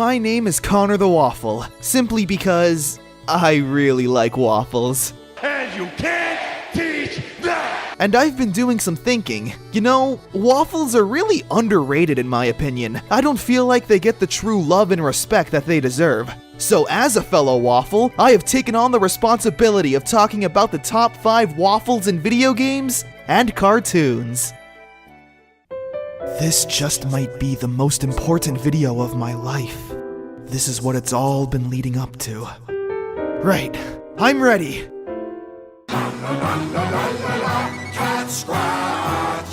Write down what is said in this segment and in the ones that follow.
My name is Connor the Waffle, simply because I really like waffles. And you can't teach that! And I've been doing some thinking. You know, waffles are really underrated in my opinion. I don't feel like they get the true love and respect that they deserve. So as a fellow waffle, I have taken on the responsibility of talking about the top 5 waffles in video games and cartoons. This just might be the most important video of my life. This is what it's all been leading up to. Right, I'm ready.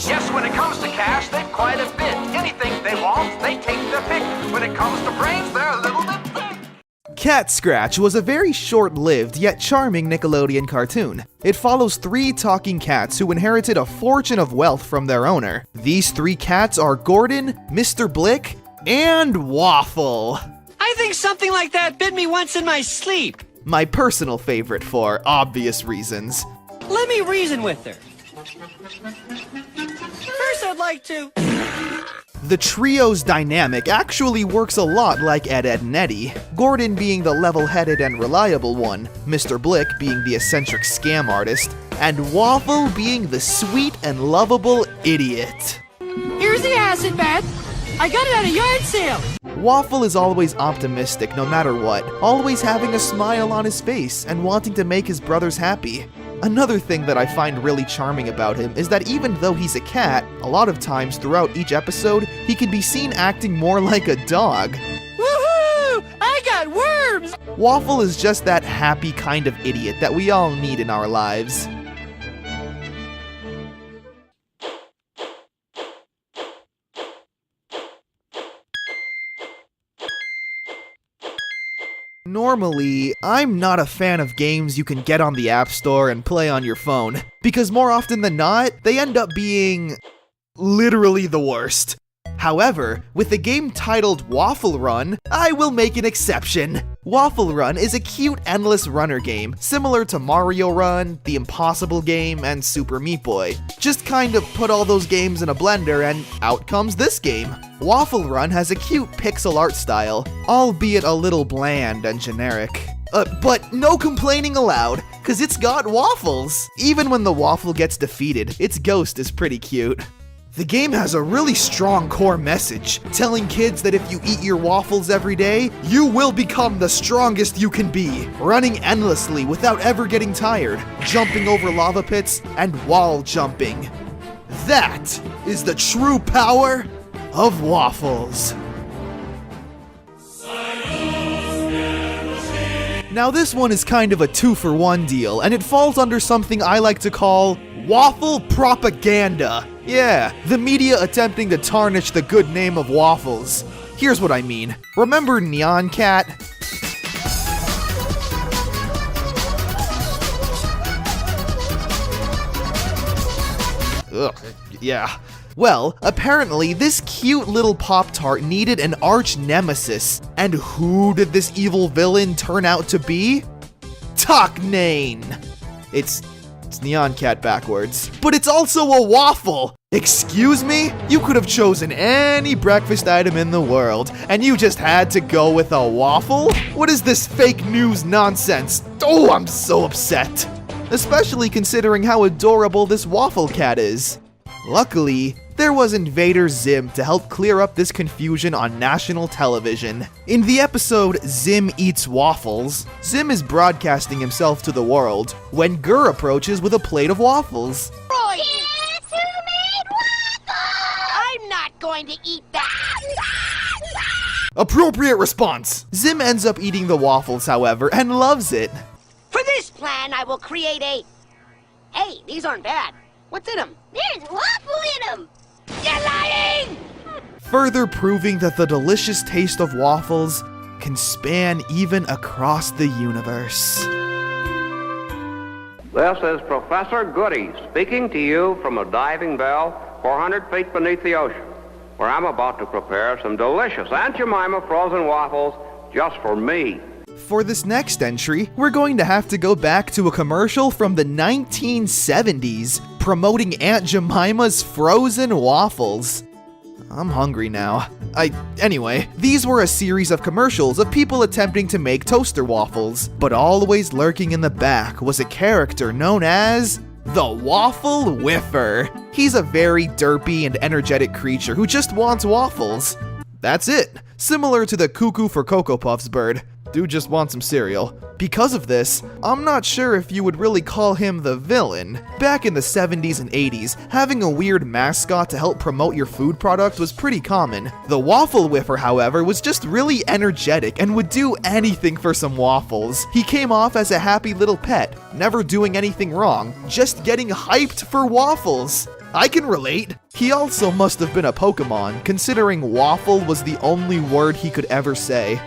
Yes, when it comes to cash, they've quite a bit. Anything they want, they take their pick. When it comes to brains, they're a little bit thick. Cat Scratch was a very short-lived yet charming Nickelodeon cartoon. It follows 3 talking cats who inherited a fortune of wealth from their owner. These 3 cats are Gordon, Mr. Blick, and Waffle. I think something like that bit me once in my sleep. My personal favorite for obvious reasons. Let me reason with her. First, I'd like to... The trio's dynamic actually works a lot like Ed, Edd and Eddy, Gordon being the level-headed and reliable one, Mr. Blick being the eccentric scam artist, and Waffle being the sweet and lovable idiot. Here's the acid bath. I got it at a yard sale. Waffle is always optimistic no matter what, always having a smile on his face and wanting to make his brothers happy. Another thing that I find really charming about him is that even though he's a cat, a lot of times throughout each episode, he can be seen acting more like a dog. Woohoo! I got worms! Waffle is just that happy kind of idiot that we all need in our lives. Normally, I'm not a fan of games you can get on the App Store and play on your phone, because more often than not, they end up being literally the worst. However, with a game titled Waffle Run, I will make an exception. Waffle Run is a cute endless runner game, similar to Mario Run, The Impossible Game, and Super Meat Boy. Just kind of put all those games in a blender and out comes this game. Waffle Run has a cute pixel art style, albeit a little bland and generic. But no complaining allowed, cause it's got waffles! Even when the waffle gets defeated, its ghost is pretty cute. The game has a really strong core message, telling kids that if you eat your waffles every day, you will become the strongest you can be, running endlessly without ever getting tired, jumping over lava pits, and wall jumping. That is the true power of waffles. Now this one is kind of a 2-for-1 deal, and it falls under something I like to call waffle propaganda. Yeah, the media attempting to tarnish the good name of waffles. Here's what I mean. Remember Nyan Cat? Ugh, yeah. Well, apparently this cute little Pop-Tart needed an arch nemesis. And who did this evil villain turn out to be? Taknane! It's Nyan Cat backwards. But it's also a waffle! Excuse me? You could have chosen any breakfast item in the world, and you just had to go with a waffle? What is this fake news nonsense? Oh, I'm so upset! Especially considering how adorable this waffle cat is. Luckily, there was Invader Zim to help clear up this confusion on national television. In the episode Zim Eats Waffles, Zim is broadcasting himself to the world when Gur approaches with a plate of waffles. Roy! Yes, who made waffles? I'm not going to eat that! Appropriate response! Zim ends up eating the waffles, however, and loves it. For this plan, I will create a... Hey, these aren't bad. What's in them? There's waffle in them! You're lying! Further proving that the delicious taste of waffles can span even across the universe. This is Professor Goody speaking to you from a diving bell 400 feet beneath the ocean, where I'm about to prepare some delicious Aunt Jemima frozen waffles just for me. For this next entry, we're going to have to go back to a commercial from the 1970s promoting Aunt Jemima's frozen waffles. I'm hungry now. Anyway, these were a series of commercials of people attempting to make toaster waffles, but always lurking in the back was a character known as the Waffle Whiffer. He's a very derpy and energetic creature who just wants waffles. That's it. Similar to the cuckoo for Cocoa Puffs bird. Dude just wants some cereal. Because of this, I'm not sure if you would really call him the villain. Back in the 70s and 80s, having a weird mascot to help promote your food product was pretty common. The Waffle Whiffer, however, was just really energetic and would do anything for some waffles. He came off as a happy little pet, never doing anything wrong, just getting hyped for waffles. I can relate. He also must have been a Pokemon, considering waffle was the only word he could ever say.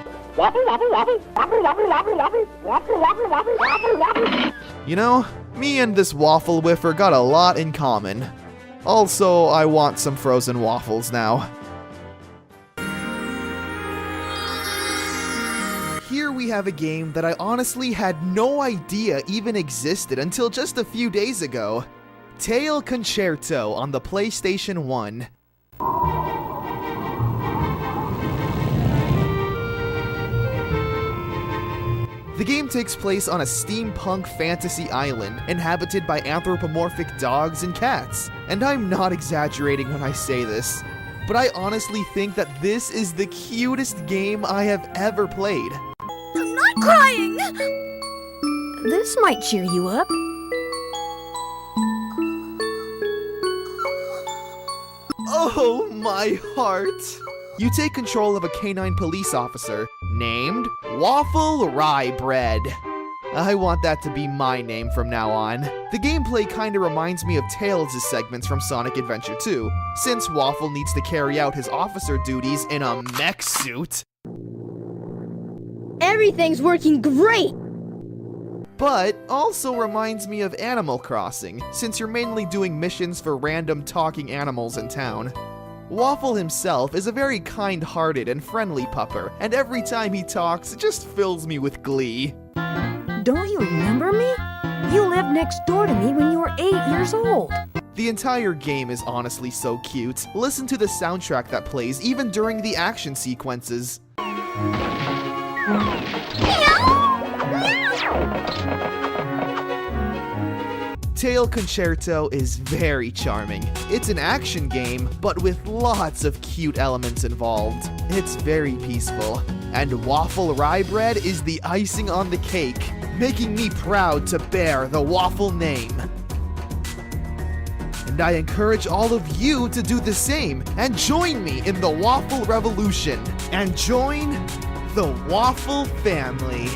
You know, me and this Waffle Whiffer got a lot in common. Also, I want some frozen waffles now. Here we have a game that I honestly had no idea even existed until just a few days ago. Tail Concerto on the PlayStation 1. The game takes place on a steampunk fantasy island inhabited by anthropomorphic dogs and cats. And I'm not exaggerating when I say this, but I honestly think that this is the cutest game I have ever played. I'm not crying! This might cheer you up. Oh, my heart! You take control of a canine police officer named Waffle Rye Bread. I want that to be my name from now on. The gameplay kinda reminds me of Tails' segments from Sonic Adventure 2, since Waffle needs to carry out his officer duties in a mech suit. Everything's working great! But also reminds me of Animal Crossing, since you're mainly doing missions for random talking animals in town. Waffle himself is a very kind-hearted and friendly pupper, and every time he talks, it just fills me with glee. Don't you remember me? You lived next door to me when you were 8 years old. The entire game is honestly so cute. Listen to the soundtrack that plays even during the action sequences. Tail Concerto is very charming. It's an action game, but with lots of cute elements involved. It's very peaceful. And Waffle Rye Bread is the icing on the cake, making me proud to bear the Waffle name. And I encourage all of you to do the same and join me in the Waffle Revolution and join the Waffle family.